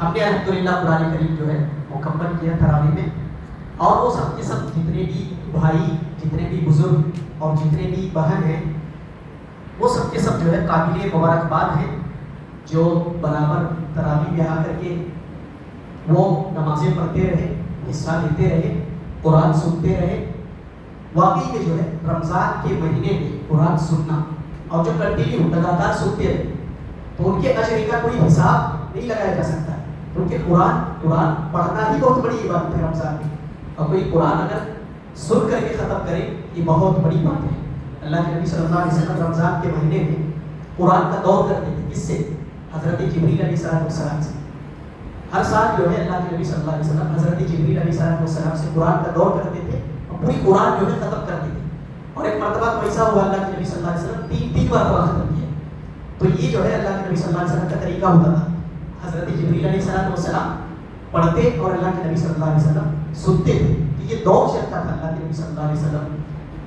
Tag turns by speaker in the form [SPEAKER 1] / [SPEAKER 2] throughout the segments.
[SPEAKER 1] ہم نے الحمدللہ قرآن کریم جو ہے مکمل کیا تراویح میں، اور وہ سب کے سب جتنے بھی بھائی، جتنے بھی بزرگ اور جتنے بھی بہن ہیں، وہ سب کے سب جو ہے قابل مبارکباد ہیں، جو برابر تراویح میں آ کر کے وہ نمازیں پڑھتے رہے، حصہ لیتے رہے، قرآن سنتے رہے۔ واقعی میں جو ہے رمضان کے مہینے میں قرآن سننا اور جو کنٹینیو لگاتار سنتے رہے تو ان کے اجر کا کوئی حساب نہیں لگایا جا سکتا ہے، کیونکہ قرآن پڑھنا ہی بہت بڑی عبادت ہے رمضان میں، اور کوئی قرآن اگر سن کر کے ختم کرے یہ بہت بڑی بات ہے۔ اللہ کے نبی صلی اللہ علیہ وسلم رمضان کے مہینے میں قرآن کا دور کرتے تھے، کس سے؟ حضرت جبریل علیہ السلام سے۔ ہر سال جو ہے اللہ کے نبی صلی اللہ علیہ وسلم حضرت جبریل علیہ السلام سے قرآن کا دور کرتے تھے اور پوری قرآن جو ہے ختم کرتے تھے، اور ایک مرتبہ تو ایسا ہوا اللہ کے نبی صلی اللہ علیہ وسلم تین مرتبہ ختم کیا۔ تو یہ جو ہے اللہ کے نبی صلی اللہ علیہ وسلم کا طریقہ ہوتا تھا، حضرت جبریل علیہ السلام پڑھتے اور اللہ کے نبی صلی اللہ علیہ وسلم سنتے تھے۔ تو یہ دور چلتا تھا اللہ کے نبی صلی اللہ علیہ وسلم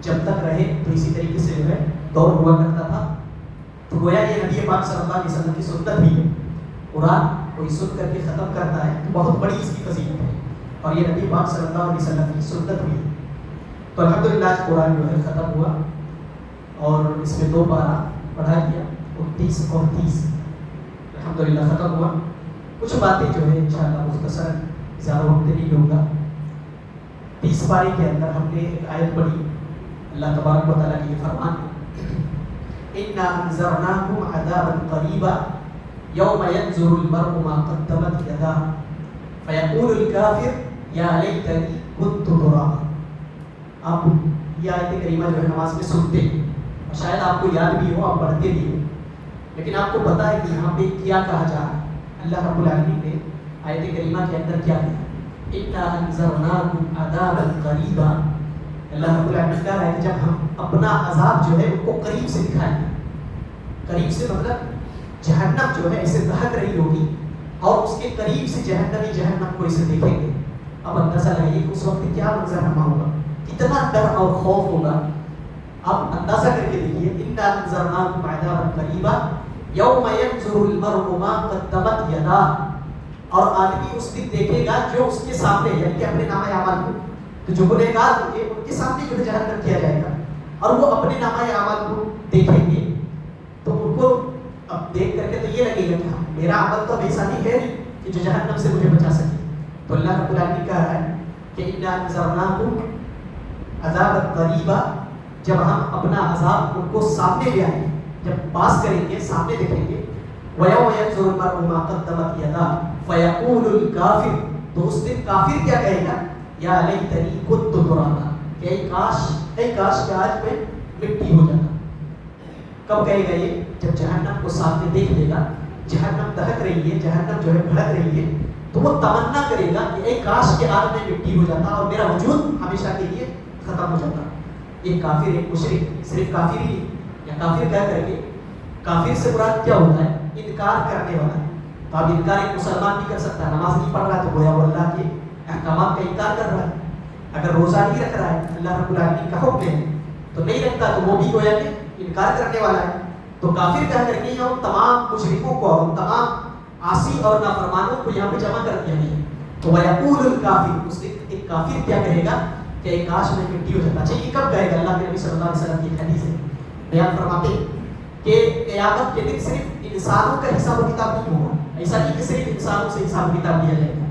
[SPEAKER 1] جب تک رہے، تو اسی طریقے سے جو ہے دور ہوا کرتا تھا۔ تو گویا یہ نبی پاک صلی اللہ علیہ وسلم کی سنت بھی ہے، قرآن کوئی سن کر کے ختم کرتا ہے تو بہت بڑی اس کی فضیلت ہے، اور یہ نبی پاک صلی اللہ علیہ وسلم کی سنت بھی ہے۔ تو الحمدللہ آج قرآن جو ہے ختم ہوا، اور اس میں 2 پارہ پڑھا گیا، 29 اور 30 الحمدللہ ختم ہوا۔ کچھ باتیں جو ہے انشاءاللہ مختصر، زیادہ وقت نہیں لوں گا۔ 30 پارے کے اندر ہم نے ایک آیت پڑھی، اللہ تبارک و تعالیٰ کی فرمان اِنَّا أَنذَرْنَاكُمْ عَذَابًا قَرِيبًا يَوْمَ يَنظُرُ الْمَرْءُ مَا قَدَّمَتْ يَدَاهُ فَيَقُولُ الْكَافِرُ يَا لَيْتَنِي كُنتُ تُرَابًا۔ آپ یہ آیت کریمہ جو ہے نماز میں سنتے ہیں، اور شاید آپ کو یاد بھی ہو، آپ پڑھتے بھی ہو، لیکن آپ کو پتہ ہے کہ یہاں پہ کیا کہا جا رہا ہے۔ اللہ رب العالمین نے آیت کریمہ کے اندر کیا کہا؟ اِنَّا أَنذَرْنَاكُمْ عَذَابًا قَرِيبًا۔ اللہ رب العالمین کہہ رہا ہے کہ جب ہم اپنا عذاب جو ہے ان کو قریب سے دکھائیں گے، قریب سے مطلب جہنم جو ہے ایسے دہک رہی ہوگی، اور اس کے قریب سے جہنم کو اسے دیکھیں گے۔ اب اندازہ لگائیے کہ اس وقت کیا منظرنامہ ہوگا، کتنا ڈر اور خوف ہوگا۔ اب اندازہ کر کے دیکھیے، اِنَّا أَنذَرْنَاكُمْ عَذَابًا قَرِيبًا يَوْمَ يَنظُرُ الْمَرْءُ مَا قَدَّمَتْ يَدَاهُ۔ اور آدمی اس دن دیکھے گا جو اس کے سامنے، یعنی کہ اپنے نامہ اعمال کو، تو جو گنہگار ہوں گے ان کے سامنے جو جہنم کیا جائے گا، اور وہ اپنے نامہ اعمال کو دیکھیں گے، تو ان کو اب دیکھ کر کے تو یہ لگے گا کہ میرا عمل تو ایسا نہیں ہے کہ جو جہنم سے مجھے بچا سکے۔ تو اللہ رب العالمین کہہ رہا ہے کہ اِنَّا أَنذَرْنَاكُمْ عَذَابًا قَرِيبًا، جب ہم اپنا عذاب ان کو سامنے لے آئیں گے، جب پاس کریں گے، سامنے دیکھیں گے، وَيَوْمَ يَنظُرُ الْمَرْءُ مَا قَدَّمَتْ يَدَاهُ فَيَقُولُ الْكَافِرُ، تو اس دن کافر کیا کہے گا؟ یا لیتنی کنت ترابا، کہ اے کاش کہ آج میں مٹی ہو جاتا۔ کب کہے گا یہ؟ جب جہنم کو سامنے دیکھ لے گا، جہنم دہک رہی ہے، جہنم جو ہے بھڑک رہی ہے، تو وہ تمنا کرے گا کہ اے کاش کہ آج میں مٹی ہو جاتا اور میرا وجود ہمیشہ کے لیے ختم ہو جاتا۔ ایک کافر، ایک مشرک، صرف کافر ہی نہیں، یا کافر کہہ کر کے، کافر سے مراد کیا ہوتا ہے؟ انکار کرنے والا۔ تو اب انکار ایک مسلمان بھی کر سکتا ہے، نماز نہیں پڑھ رہا ہے تو گویا وہ اللہ کے احکامات کا انکار کر رہا ہے۔ اگر روزہ نہیں رکھ رہا ہے، اللہ رب العالمین کا حکم ہے تو نہیں رکھتا، تو وہ بھی گویا کہ انکار کرنے والا ہے۔ تو کافر کہہ کر کے ان تمام مشرکوں کو اور تمام عاصی اور نافرمانوں کو یہاں پہ جمع کر دیا گیا ہے۔ تو وَيَقُولُ الْكَافِرُ، اس ایک کافر کیا کہے گا کہ ایک کاش میں مٹی ہو جاتا۔ اچھا یہ کب کہے گا؟ اللہ کے نبی صلی اللہ علیہ وسلم کی حدیث ہے، بیان فرماتے ہیں کہ قیامت کے دن صرف انسانوں کا حساب و کتاب نہیں ہوگا، ایسا نہیں کہ صرف انسانوں سے حساب و کتاب لیا جائے گا،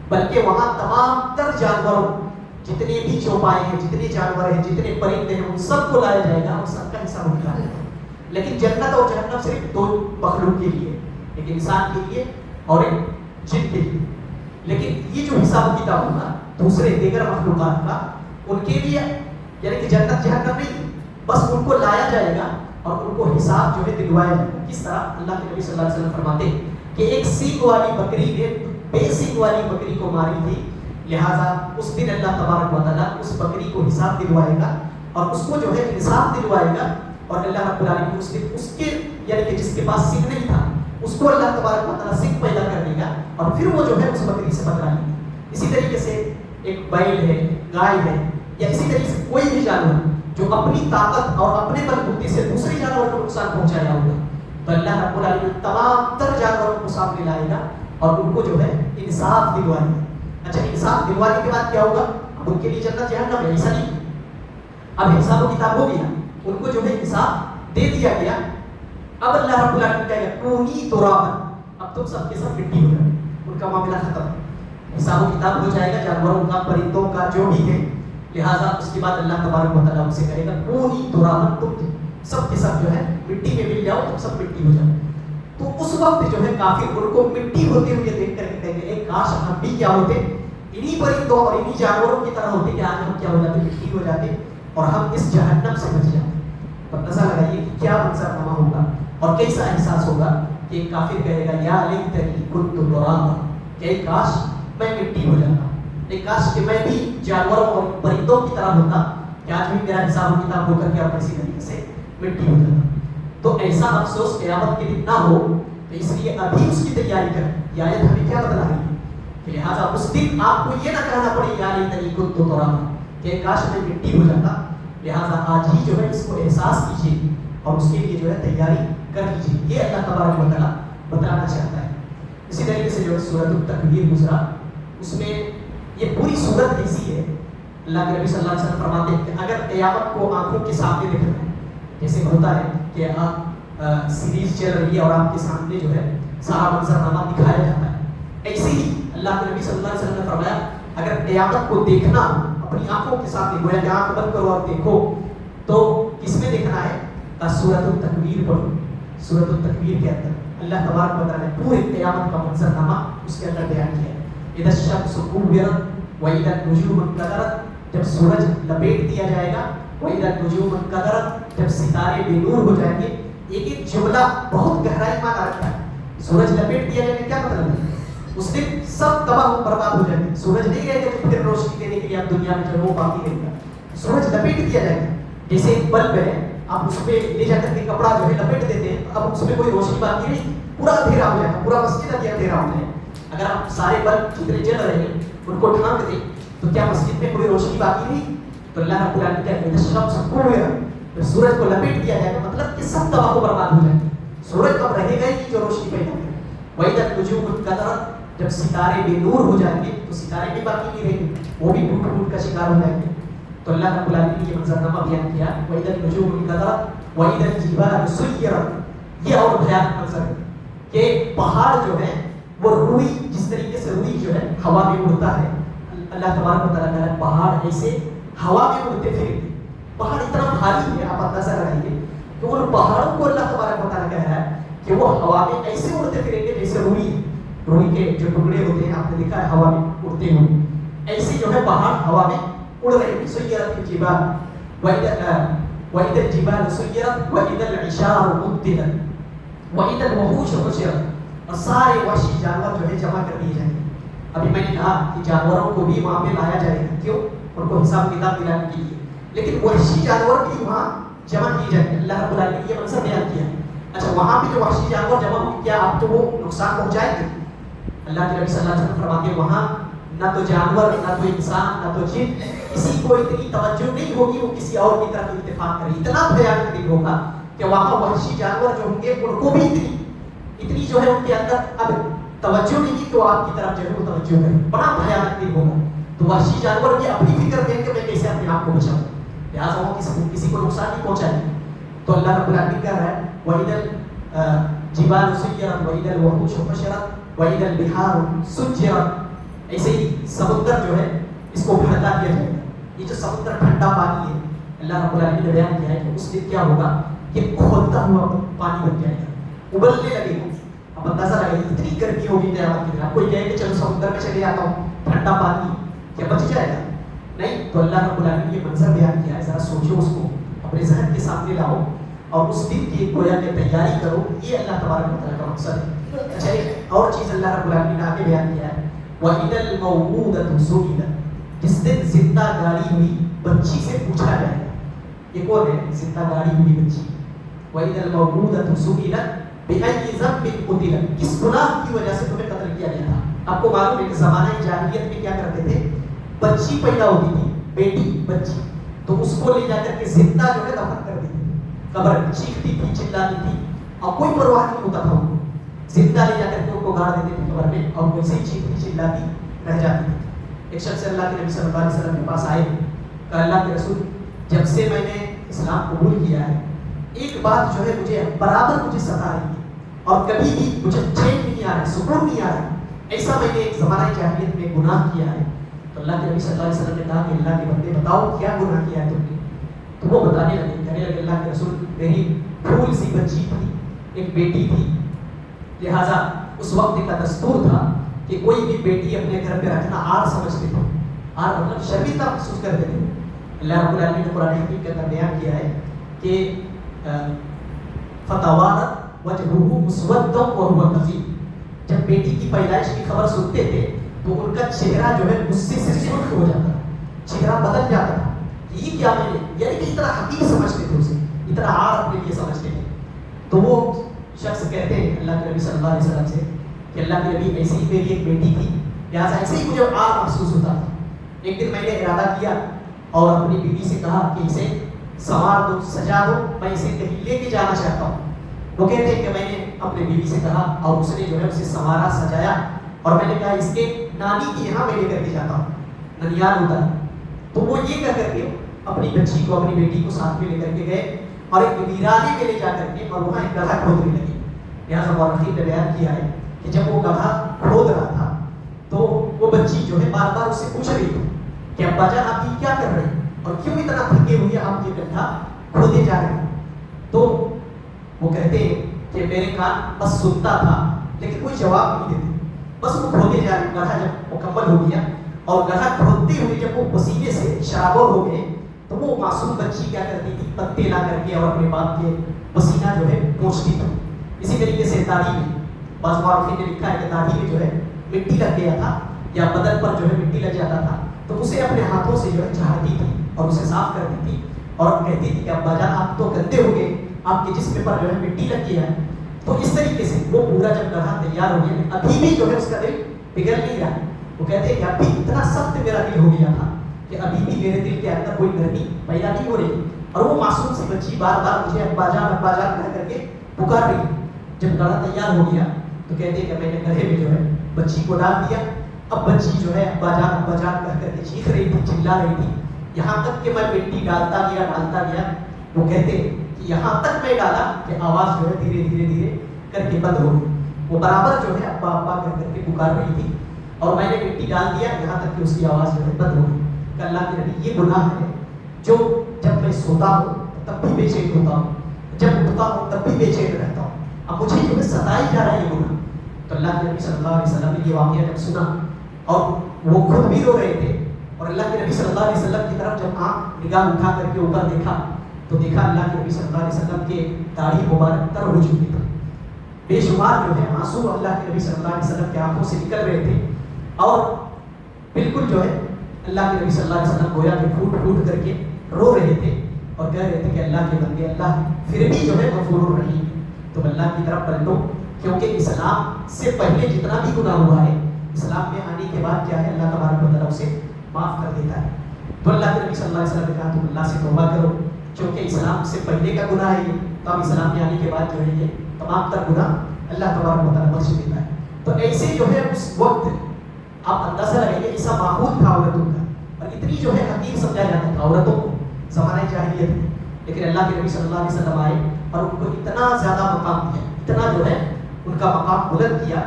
[SPEAKER 1] بلکہ وہاں تمام تر جانوروں، جتنے بھی چوپائے ہیں، جتنے جانور ہیں، جتنے پرندے ہیں، ان سب کو لایا جائے گا اور سب کا حساب و کتاب لیا جائے گا۔ لیکن جنت اور جہنم صرف 2 مخلوق کے لیے، ایک انسان کے لیے اور ایک جن کے لیے۔ لیکن یہ جو حساب و کتاب ہوگا دوسرے دیگر مخلوقات کا، ان کے لیے یعنی کہ جنت جہنم نہیں، بس ان کو لایا جائے گا اور ان کو حساب جو ہے دلوایا جائے گا۔ کس طرح؟ اللہ کے نبی صلی اللہ علیہ وسلم فرماتے ہیں کہ ایک سینگ والی بکری نے بے سینگ والی بکری کو ماری تھی، لہٰذا اس دن اللہ تبارک و تعالیٰ اس بکری کو حساب دلوائے گا، اور اس کو جو ہے انصاف دلوائے گا، اور اللہ رب العالمین اس دن اس کے یعنی کہ جس کے پاس سینگ نہیں تھا اس کو اللہ تبارک و تعالیٰ سینگ پیدا کر دے گا، اور پھر وہ جو ہے اس بکری سے بدلا لے گا۔ اسی طریقے سے ایک بیل ہے، گائے ہے، یا اسی طریقے سے کوئی بھی جانور جو اپنی طاقت اور اپنے بلبوتے سے دوسرے جانور کو نقصان پہنچایا ہوگا، تو اللہ رب العالمین تمام تر جانوروں کو سامنے لائے گا اور ان کو جو ہے انصاف دلوائی. اچھا انصاف دلوانے کے بعد کیا ہوگا؟ اب ان کے لیے جنت جہنم ہے ایسا نہیں. اب حساب و کتاب ہو گیا, ان کو جو ہے انصاف دے دیا گیا. اب اللہ رب العالمین کہے گا کونی ترابا, اب تم سب کے سب مٹی ہو جائے, ان کا معاملہ ختم. حساب و کتاب ہو جائے گا جانوروں کا پرندوں کا جو بھی ہے. لہٰذا اس کے بعد اللہ تبارک و تعالیٰ ان سے کہے گا کونی ترابا, تم سب کے سب جو ہے مٹی میں مل جاؤ, تم سب مٹی ہو جاؤ. تو اس وقت جو ہے کافر ان کو مٹی ہوتے ہوئے دیکھ کر کہیں گے ایک کاش ہم بھی کیا ہوتے, انہی پرندوں اور انہی جانوروں کی طرح ہوتے کہ آج ہم کیا ہو جاتے, مٹی ہو جاتے اور ہم اس جہنم سے بچ جاتے. پر نظر لگائیے کہ کیا منظرنامہ ہوگا اور کیسا احساس ہوگا کہ ایک کافر کہے گا یا لیتنی کنت ترابا, کہ ایک کاش میں مٹی ہو جاتا, ایک کاش کہ میں بھی جانوروں اور پرندوں کی طرح ہوتا کہ آج بھی میرا حساب و کتاب ہو کر کے آپ اسی طریقے سے مٹی ہو جاتا. تو ایسا افسوس قیامت کے دن نہ ہو, تو اس لیے ابھی اس کی تیاری کر. یہ آیت ہمیں کیا بتلا رہی ہے کہ لہٰذا اس دن آپ کو یہ نہ کہنا پڑے یا لیتنی کنت ترابا, کہ کاش میں مٹی ہو جاتا. لہٰذا آج ہی جو ہے اس کو احساس کیجیے اور اس کے لیے جو ہے تیاری کر لیجیے. یہ اللہ تبارک و تعالیٰ بتلانا چاہتا ہے. اسی طریقے سے جو ہے سورۃ التکویر گزرا, اس میں یہ پوری سورت ایسی ہے. اللہ کے نبی صلی اللہ علیہ وسلم فرماتے ہیں کہ اگر قیامت کو آنکھوں کے سامنے دیکھنا ہے, جیسے ہوتا ہے کہ آپ سیریز چل رہی ہے اور آپ کے سامنے جو ہے سارا منظرنامہ دکھایا جاتا ہے, ایسے ہی اللہ کے نبی صلی اللہ علیہ وسلم نے فرمایا اگر قیامت کو دیکھنا اپنی آنکھوں کے سامنے, گویا کہ آنکھ بند کرو اور دیکھو, تو کس میں دیکھنا ہے؟ سورۃ التکویر پڑھو. سورۃ التکویر کے اندر اللہ تبارک و تعالیٰ نے پورے قیامت کا منظرنامہ اس کے اندر بیان کیا ہے. اذا الشمس كورت واذا النجوم انكدرت, جب سورج لپیٹ دیا جائے گا, واذا النجوم انكدرت, جب ستارے بے نور ہو جائیں گے. ایک ایک جملہ بہت گہرائی مانا رکھتا ہے. سورج لپیٹ دیا جائے گا کیا مطلب ہے؟ اس دن سب تباہ و برباد ہو جائیں گے. سورج نہیں رہے گا پھر روشنی دینے کے لیے اب دنیا میں جو ہے وہ باقی رہے گا. سورج لپیٹ دیا جائے گا, جیسے ایک بلب ہے, آپ اس پہ لے جا کر کے کپڑا جو ہے لپیٹ دیتے ہیں, اب اس میں کوئی روشنی باقی نہیں, پورا اندھیرا ہو جائے گا, پورا مسجد اندھیرا ہو جائے گا. اگر آپ سارے بلب جتنے جل رہے ہیں ان کو ڈھانک دیں تو کیا مسجد میں کوئی روشنی باقی نہیں؟ تو اللہ رب العالمین کہتے ہیں الشمس کورت, سورج کو لپیٹ دیا جائے گا, مطلب کہ سب تباہ و برباد ہو جائیں گے. سورج تب رہے گا ہی جو روشنی پیدا کرے. واذا النجوم انكدرت, جب ستارے بے نور ہو جائیں گے تو ستارے بھی باقی نہیں رہیں گے, وہ بھی ٹوٹ ٹوٹ کا شکار ہو جائیں گے. تو اللہ رب العالمین نے یہ منظرنامہ بیان کیا واذا النجوم انكدرت واذا الجبال سيرت. یہ اور بھیانک منظر ہے کہ پہاڑ جو ہے وہ روئی, جس طریقے سے روئی جو ہے ہوا میں اڑتا ہے, اللہ تبارک و تعالیٰ نے پہاڑ ایسے ہوا میں اڑتے پھریں گے. پہاڑ اتنا بھاری ہے, آپ اندازہ لگائیے کہ ان پہاڑوں کو اللہ تبارک و تعالیٰ کہہ رہا ہے کہ وہ ہوا میں ایسے اڑتے پھریں گے جیسے روئی کے جو ٹکڑے ہوتے ہیں, آپ نے دیکھا ہے ہوا میں اڑتے ہوئے, ایسے جو ہے پہاڑ ہوا میں اڑ رہے ہیں. سیرت الجبال واذا الجبال سيرت واذا العشار عطلت واذا الوحوش حشرت, اور سارے وحشی جانور جو ہے جمع کر دیے جائیں گے. ابھی میں نے کہا کہ جانوروں کو بھی وہاں پہ لایا جائے گا, کیوں؟ ان کو حساب کتاب دلانے کے لیے, لیکن وحشی جانور بھی وہاں جمع کیے جائیں گے. اللہ رب العالمین نے یہ منظر بیان کیا. اچھا وہاں پہ جو وحشی جانور جمع ہوں, کیا آپ کو وہ نقصان پہنچائیں گے؟ اللہ کے نبی صلی اللہ علیہ وسلم فرماتے ہیں وہاں نہ تو جانور, نہ تو انسان, نہ تو جن, کسی کو اتنی توجہ نہیں ہوگی وہ کسی اور کی طرف اتفاق کرے. اتنا بھیانک دن ہوگا کہ وہاں وحشی جانور جو ہوں گے ان کو بھی اتنی جو ہے ان کے اندر اب توجہ نہیں کی کہ وہ آپ کی طرف جو ہے وہ توجہ کریں. بڑا بھیانک دن ہوگا. تو وحشی جانور بھی اپنی فکر دیں کہ میں کیسے اپنے آپ کو بچاؤں, لہٰذا وہ کسی کو نقصان نہیں پہنچائے. تو اللہ رب العالمین کہہ رہا ہے وَإِذَا الْجِبَالُ سُيِّرَتْ وَإِذَا الْوَحُوشُ حُشِرَتْ وَإِذَا الْبِحَارُ سُجِّرَتْ. ایسے ہی سمندر جو ہے اس کو بھڑکا دیا جائے گا. یہ جو سمندر ٹھنڈا پانی ہے, اللہ رب العالمین نے بیان کیا ہے کہ اس دن کیا ہوگا کہ کھولتا ہوا پانی بن جائے گا, ابلنے لگے گا. اب اندازہ لگائیے اتنی گرمی ہوگی قیامت کے دن. آپ کوئی کہے کہ چلو سمندر میں چلے جاتا ہوں, ٹھنڈا پانی, کیا بچ جائے گا؟ نہیں. تو اللہ رب العالمین نے یہ منظر بیان کیا ہے, ذرا سوچو, اس کو اپنے ذہن کے سامنے لاؤ اور اس دن کی گویا کہ تیاری کرو. یہ اللہ تبارک و تعالیٰ کا مقصد ہے. اچھا ایک اور چیز اللہ رب العالمین نے آگے بیان کیا ہے وَإِذَا الْمَوْءُودَةُ سُئِلَتْ. جس دن زندہ گاڑی ہوئی بچی سے پوچھا جائے گا. یہ کون ہے زندہ گاڑی ہوئی بچی؟ وَإِذَا الْمَوْءُودَةُ سُئِلَتْ بِأَيِّ ذَنبٍ قُتِلَتْ. کس گناہ کی وجہ سے تمہیں قتل کیا گیا تھا؟ آپ کو معلوم ہے کہ زمانہ جاہلیت میں کیا کرتے تھے, بچی پیدا ہوتی تھی, بیٹی بچی, تو اس کو لے جا کر کے زندہ جو ہے دفن کر دیتے تھے. قبر چیختی تھی, چلاتی تھی, اور کوئی پرواہ نہیں ہوتا تھا ان کو. زندہ لے جا کر کے ان کو گاڑ دیتے تھے قبر میں اور ویسے ہی چیختی چلاتی رہ جاتی تھی. ایک شخص اللہ کے نبی صلی اللہ علیہ وسلم کے پاس آئے, کہا اللہ کے رسول جب سے میں نے اسلام قبول کیا ہے ایک بات جو ہے مجھے برابر مجھے ستا رہی ہے اور کبھی بھی مجھے چین نہیں آ رہا ہے, سکون نہیں آ رہا ہے, ایسا میں نے ایک زمانہ جاہلیت میں گناہ کیا ہے. تو اللہ کے نبی صلی اللہ علیہ وسلم نے کہا کہ اللہ کے بندے بتاؤ کیا گناہ کیا ہے تم نے. تو وہ بتانے لگے, کہنے لگے اللہ کے رسول میری پھول سی بچی تھی, ایک بیٹی تھی, لہٰذا اس وقت کا دستور تھا کہ کوئی بھی بیٹی اپنے گھر پہ رکھنا آر سمجھتے تھے, آر مطلب شرمندہ محسوس کرتے تھے. اللہ رب العالمین نے قرآن حکیم کے اندر بیان کیا ہے کہ فتوارت وجہہ مسودًا وہو کظیم, جب بیٹی کی پیدائش کی خبر سنتے تھے تو ان کا چہرہ جو ہے غصے سے سرخ ہو جاتا, چہرہ بدل جاتا تھا. یہ کیا میں نے, یعنی کہ اتنا حقیر سمجھتے تھے اسے, اتنا آر اپنے لیے سمجھتے تھے. تو وہ شخص کہتے ہیں اللہ کے نبی صلی اللہ علیہ وسلم سے کہ اللہ کے نبی ایسے ہی میری ایک بیٹی تھی, لہٰذا ایسے ہی مجھے آر محسوس ہوتا تھا. ایک دن میں نے ارادہ کیا اور اپنی بیوی سے کہا کہ اسے سنوار دو, سجا دو, میں اسے کہیں لے کے جانا چاہتا ہوں. وہ کہتے ہیں کہ میں نے اپنی بیوی سے کہا اور اس نے جو ہے اسے سنوارا, سجایا, اور میں نے کہا اس کے نانی کی یہاں میں لے کر کے جاتا ہوں, ننیال ہوتا ہے. تو وہ یہ کہہ کر کے اپنی بچی کو, اپنی بیٹی کو ساتھ میں لے کر کے گئے اور ایک ویرانے میں لے جا کر کے اور وہاں ایک گڑھا کھودنے لگے. لہٰذا مورخین نے بیان کیا ہے کہ جب وہ گڑھا کھود رہا تھا تو وہ بچی جو ہے بار بار اس سے پوچھ رہی تھی کہ ابا جان آپ یہ کیا کر رہے ہیں اور کیوں اتنا تھکے ہوئے آپ یہ گڑھا کھودے جا رہے ہیں. تو وہ کہتے ہیں کہ میرے کان بس سنتا تھا لیکن کوئی جواب نہیں دیتے, بس وہ کھودے جا رہے. گڑھا جب مکمل ہو گیا اور گڑھا کھودتے ہوئے جب وہ پسینے سے شرابور ہو گئے تو وہ معصوم بچی کیا کرتی تھی, پتے لا کر کے اور اپنے باپ کے پسینہ جو ہے پوچھتی تھی. اسی طریقے سے داڑھی میں بعض مورخین نے لکھا ہے کہ داڑھی میں جو ہے مٹی لگ گیا تھا یا بدن پر جو ہے مٹی لگ جاتا تھا تو اسے اپنے ہاتھوں سے جو ہے جھاڑتی تھی اور اسے صاف کرتی تھی اور کہتی تھی کہ ابا جان آپ تو گندے ہو گئے, آپ کے جسم پر جو ہے مٹی لگ گیا ہے. تو اس طریقے سے وہ پورا جب گڑھا تیار ہو گیا, ابھی بھی جو ہے اس کا دل پگھل نہیں رہا. وہ کہتے ہیں کہ ابھی اتنا سخت میرا دل ہو گیا تھا کہ ابھی بھی میرے دل کے اندر کوئی نرمی پیدا نہیں ہو رہی اور وہ معصوم سی بچی بار بار مجھے ابا جان کہہ کر کے پکار رہی. جب گڑھا تیار ہو گیا تو کہتے ہیں کہ میں نے گڑھے میں جو ہے بچی کو ڈال دیا. اب بچی جو ہے ابا جان کہہ کر کے چیخ رہی تھی, چلا رہی تھی, یہاں تک کہ میں مٹی ڈالتا گیا. وہ کہتے ہیں کہ یہاں تک میں ڈالا کہ آواز جو ہے دھیرے دھیرے کر کے بند ہو گئی. وہ برابر جو ہے ابا کہہ کر کے پکار رہی تھی اور میں نے مٹی ڈال دیا یہاں تک کہ اس کی آواز جو ہے بند ہو گئی. کہ اللہ کے نبی یہ گناہ ہے جو جب میں سوتا ہوں تب بھی بے چین ہوتا ہوں, جب اٹھتا ہوں تب بھی بے چین رہتا ہوں, اب مجھے جو ہے ستائی جا رہا ہے یہ گناہ. تو اللہ کے نبی صلی اللہ علیہ وسلم نے یہ واقعہ جب سنا اور وہ خود بھی رو رہے تھے اور اللہ کے نبی صلی اللہ علیہ وسلم کی طرف جب نگاہ اٹھا کر کے اوپر دیکھا تو دیکھا اللہ کے نبی صلی اللہ علیہ وسلم کے داڑھی مبارک تر ہو چکی تھی. بے شمار جو ہے آنسو اللہ کے نبی صلی اللہ علیہ وسلم کے آنکھوں سے نکل رہے تھے اور بالکل جو ہے اللہ کے نبی صلی اللہ علیہ وسلم گویا کہ پھوٹ کر کے رو رہے تھے اور کہہ رہے تھے کہ اللہ کے بندے اللہ پھر بھی جو ہے غفور الرحیم, تم اللہ کی طرف پلٹو کیونکہ اسلام سے پہلے جتنا بھی گناہ ہوا ہے اسلام میں آنے کے بعد کیا ہے اللہ تبارک و تعالیٰ اسے معاف کر دیتا ہے. تو اللہ کے نبی صلی اللہ علیہ وسلم نے کہا تم اللہ سے توبہ کرو کیونکہ اسلام سے پہلے کا گناہ ہے یہ, تو اب اسلام میں آنے کے بعد جو ہے یہ تمام تر گناہ اللہ تبارک و تعالیٰ بخش دیتا ہے. تو ایسے جو ہے اس وقت آپ اندازہ لگائیے ایسا ماحول تھا عورتوں کا اور اتنی جو ہے حقیر سمجھا جاتا تھا عورتوں کو زمانہ جاہلیت میں, لیکن اللہ کے نبی صلی اللہ علیہ وسلم آئے اور ان کو اتنا زیادہ مقام دیا, اتنا جو ہے ان کا مقام بلند کیا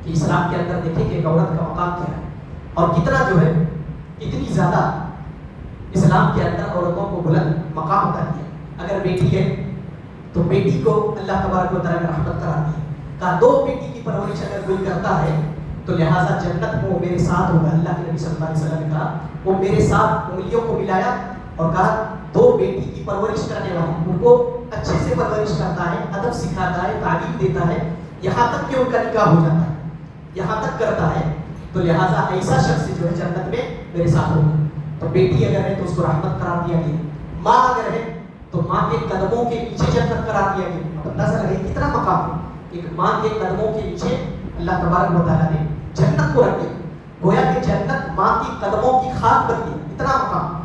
[SPEAKER 1] کہ اسلام کے اندر دیکھیں کہ ایک عورت کا مقام کیا ہے اور کتنا جو ہے اتنی زیادہ اسلام کے اندر عورتوں کو بلند مقام کر دیا. اگر بیٹی ہے تو بیٹی کو اللہ تبارک و تعالیٰ نے رحمت کرا دی, کہا دو بیٹی کی پرورش اگر کوئی کرتا ہے تو لہٰذا جنت میں وہ میرے ساتھ ہوگا. اللہ کے نبی صلی اللہ علیہ وسلم نے کہا وہ میرے ساتھ انگلیوں کو ملایا اور کہا دو بیٹی کی پرورش کرنے والا ان کو اچھے سے پرورش کرتا ہے, ادب سکھاتا ہے, تعلیم دیتا ہے, یہاں تک کہ ان کا نکاح ہو جاتا ہے, یہاں تک کرتا ہے, تو لہٰذا ایسا شخص جو ہے جنت میں میرے ساتھ ہوگا. تو بیٹی اگر ہے تو اس کو رحمت قرار دیا گیا, ماں اگر ہے تو ماں کے قدموں کے نیچے جنت قرار دیا گیا. اندازہ لگے کتنا مقام ہے, ایک ماں کے قدموں کے نیچے اللہ تبارک و تعالیٰ نے جنت کو رکھ دیا, گویا کہ جنت ماں کی قدموں کی خاک بن گئی, اتنا مقام.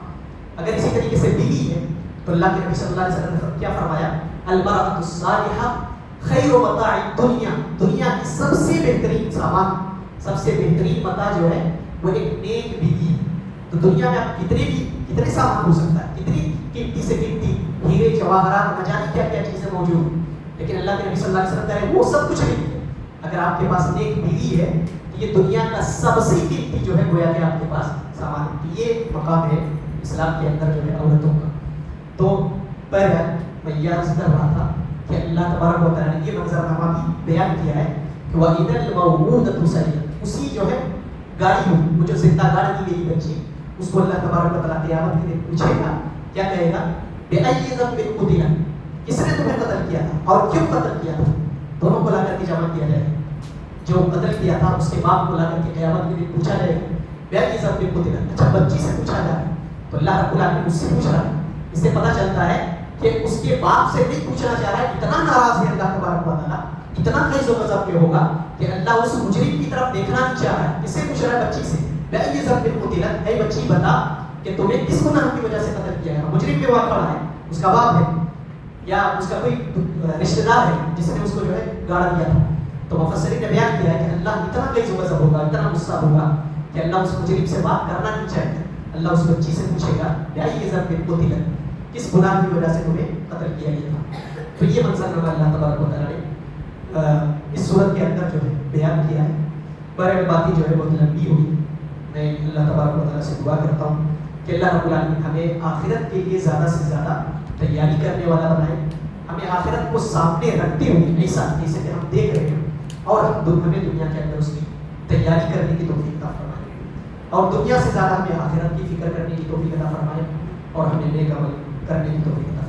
[SPEAKER 1] اگر اسی طریقے سے بیوی ہے تو اللہ کے نبی صلی اللہ علیہ وسلم نے کیا فرمایا, المرأۃ الصالحہ خیر متاع دنیا، دنیا کی سب سے بہترین سامان، سب سے بہترین متاع جو ہے وہ ایک نیک بیوی ہے۔ تو دنیا میں آپ کتنے سامان ہو سکتا ہے، کتنی قیمتی سے قیمتی ہیرے جواہرات نہ جانے کیا کیا چیزیں موجود ہیں، لیکن اللہ کے نبی صلی اللہ علیہ وسلم کہہ رہے ہیں وہ سب کچھ نہیں ہے اگر آپ کے پاس نیک بیوی ہے تو یہ دنیا کا سب سے قیمتی جو ہے گویا کہ آپ کے پاس سامان ہے۔ یہ مقام ہے اسلام کے اندر جو ہے عورتوں کا۔ تو بہرحال میں یہ عرض کر رہا تھا کہ اللہ تبارک و تعالیٰ نے یہ منظرنامہ بھی بیان کیا ہے کہ وَإِذَا الْمَوْءُودَةُ سُئِلَتْ، اسی جو ہے گاڑی ہو، وہ جو زندہ گاڑ دی گئی بچی، اس کو اللہ تبارک و تعالیٰ قیامت کے دن پوچھے گا، کیا کہے گا؟ بِأَيِّ ذَنبٍ قُتِلَ، کس نے تمہیں قتل کیا تھا اور کیوں قتل کیا تھا؟ دونوں کو لا کر کے جمع کیا جائے گا، جو قتل کیا تھا اس کے باپ کو لا کر کے قیامت کے دن پوچھا جائے گا بِأَيِّ ذَنبٍ قُتِلَ۔ اچھا بچی سے پوچھا جائے گا تو اللہ رب العالمین اس سے پوچھ رہا ہے، اس سے پتہ چلتا ہے کہ اس کے باپ سے نہیں پوچھنا چاہ رہا ہے، اتنا ناراض ہے اللہ تبارک و تعالیٰ، اتنا غیظ و غضب میں ہوگا کہ اللہ اس مجرم کی طرف دیکھنا نہیں چاہ رہا ہے۔ کس سے پوچھ رہا ہے؟ بچی سے۔ بِأَيِّ ذَنبٍ قُتِلَ، اے بچی بتا کہ تمہیں کس گناہ کی وجہ سے قتل کیا گیا؟ مجرم پہ وہاں کھڑا ہے، اس کا باپ ہے یا اس کا کوئی رشتہ دار ہے جس نے اس کو جو ہے گاڑ دیا تھا۔ تو مفسرین نے بیان کیا ہے کہ اللہ اتنا غیظ و غضب ہوگا، اتنا غصہ ہوگا کہ اللہ اس مجرم سے بات کرنا نہیں چاہتا۔ اللہ اس بچی سے پوچھے گا بِأَيِّ ذَنبٍ قُتِلَ، کس گناہ کی وجہ سے تمہیں قتل کیا گیا تھا؟ تو یہ منظر اللہ تبارک و تعالیٰ نے اس صورت کے اندر جو ہے بیان کیا ہے۔ بہرحال باتیں جو ہے بہت لمبی ہوئی، میں اللہ تبارک و تعالیٰ سے دعا کرتا ہوں کہ اللہ رب العالمین ہمیں آخرت کے لیے زیادہ سے زیادہ تیاری کرنے والا بنائے، ہمیں آخرت کو سامنے رکھتے ہوئے ایسا جیسے کہ ہم دیکھ رہے ہیں، اور ہمیں دنیا کے اندر اس کی تیاری کرنے کی توفیق عطا فرمائے، اور دنیا سے زیادہ ہمیں آخرت کی فکر کرنے کی توفیق عطا فرمائے، اور ہمیں نیک عمل کرنے کی توفیق عطا فرمائے۔